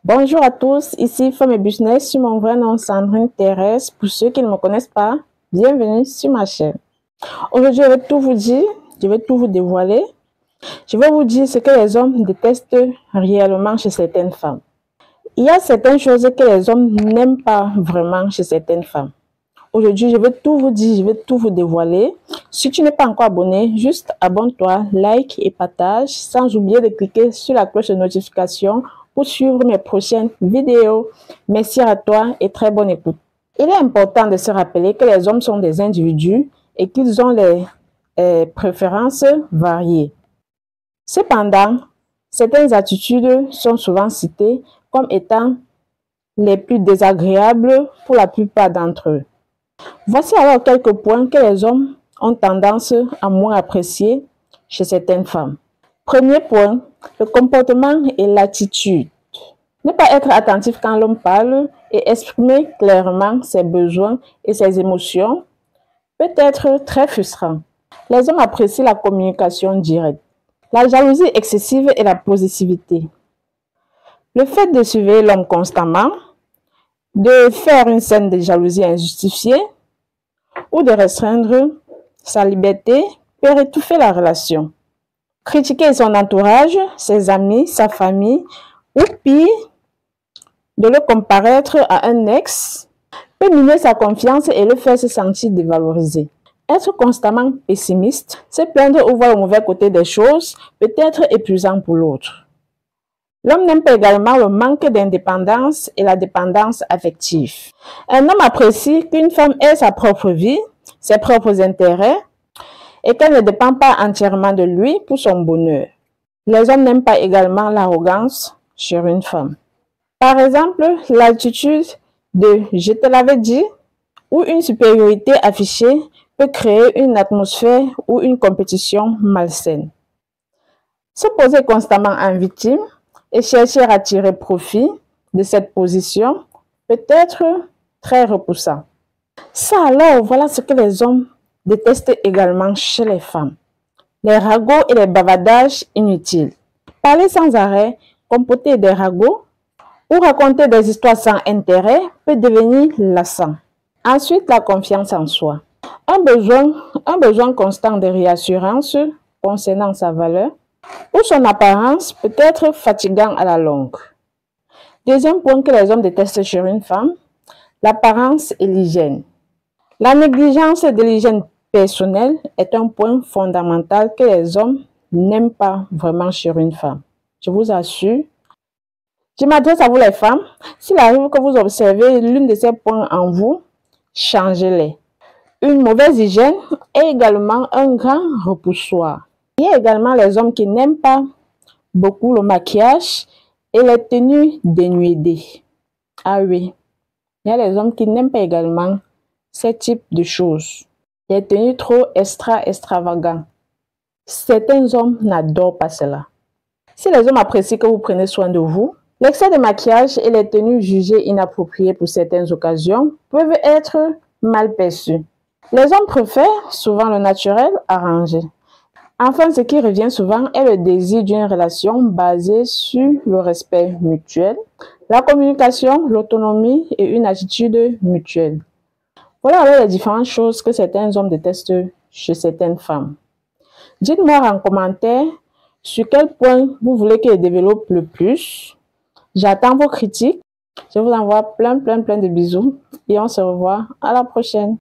Bonjour à tous, ici Femme et Business sur mon vrai nom Sandrine Thérèse. Pour ceux qui ne me connaissent pas, bienvenue sur ma chaîne. Aujourd'hui, je vais tout vous dire, je vais tout vous dévoiler. Je vais vous dire ce que les hommes détestent réellement chez certaines femmes. Il y a certaines choses que les hommes n'aiment pas vraiment chez certaines femmes. Aujourd'hui, je vais tout vous dire, je vais tout vous dévoiler. Si tu n'es pas encore abonné, juste abonne-toi, like et partage, sans oublier de cliquer sur la cloche de notification pour suivre mes prochaines vidéos. Merci à toi et très bonne écoute. Il est important de se rappeler que les hommes sont des individus et qu'ils ont des préférences variées. Cependant, certaines attitudes sont souvent citées comme étant les plus désagréables pour la plupart d'entre eux. Voici alors quelques points que les hommes ont tendance à moins apprécier chez certaines femmes. Premier point, le comportement et l'attitude. Ne pas être attentif quand l'homme parle et exprimer clairement ses besoins et ses émotions peut être très frustrant. Les hommes apprécient la communication directe, la jalousie excessive et la possessivité. Le fait de surveiller l'homme constamment, de faire une scène de jalousie injustifiée ou de restreindre sa liberté peut étouffer la relation. Critiquer son entourage, ses amis, sa famille ou pire, de le comparaître à un ex peut miner sa confiance et le faire se sentir dévalorisé. Être constamment pessimiste, se plaindre ou voir le mauvais côté des choses peut être épuisant pour l'autre. L'homme n'aime pas également le manque d'indépendance et la dépendance affective. Un homme apprécie qu'une femme ait sa propre vie, ses propres intérêts et qu'elle ne dépend pas entièrement de lui pour son bonheur. Les hommes n'aiment pas également l'arrogance chez une femme. Par exemple, l'attitude de « je te l'avais dit » ou une supériorité affichée peut créer une atmosphère ou une compétition malsaine. Se poser constamment en victime et chercher à tirer profit de cette position peut être très repoussant. Ça alors, voilà ce que les hommes détestent également chez les femmes. Les ragots et les bavardages inutiles. Parler sans arrêt, comporter des ragots ou raconter des histoires sans intérêt peut devenir lassant. Ensuite, la confiance en soi. Un besoin constant de réassurance concernant sa valeur ou son apparence peut être fatigant à la longue. Deuxième point que les hommes détestent chez une femme, l'apparence et l'hygiène. La négligence de l'hygiène personnelle est un point fondamental que les hommes n'aiment pas vraiment chez une femme. Je vous assure. Je m'adresse à vous les femmes. S'il arrive que vous observez l'une de ces points en vous, changez-les. Une mauvaise hygiène est également un grand repoussoir. Il y a également les hommes qui n'aiment pas beaucoup le maquillage et les tenues dénudées. Ah oui, il y a les hommes qui n'aiment pas également ce type de choses. Les tenues trop extravagantes. Certains hommes n'adorent pas cela. Si les hommes apprécient que vous prenez soin de vous, l'excès de maquillage et les tenues jugées inappropriées pour certaines occasions peuvent être mal perçus. Les hommes préfèrent souvent le naturel arrangé. Enfin, ce qui revient souvent est le désir d'une relation basée sur le respect mutuel, la communication, l'autonomie et une attitude mutuelle. Voilà alors les différentes choses que certains hommes détestent chez certaines femmes. Dites-moi en commentaire sur quel point vous voulez que je développe le plus. J'attends vos critiques. Je vous envoie plein de bisous et on se revoit à la prochaine.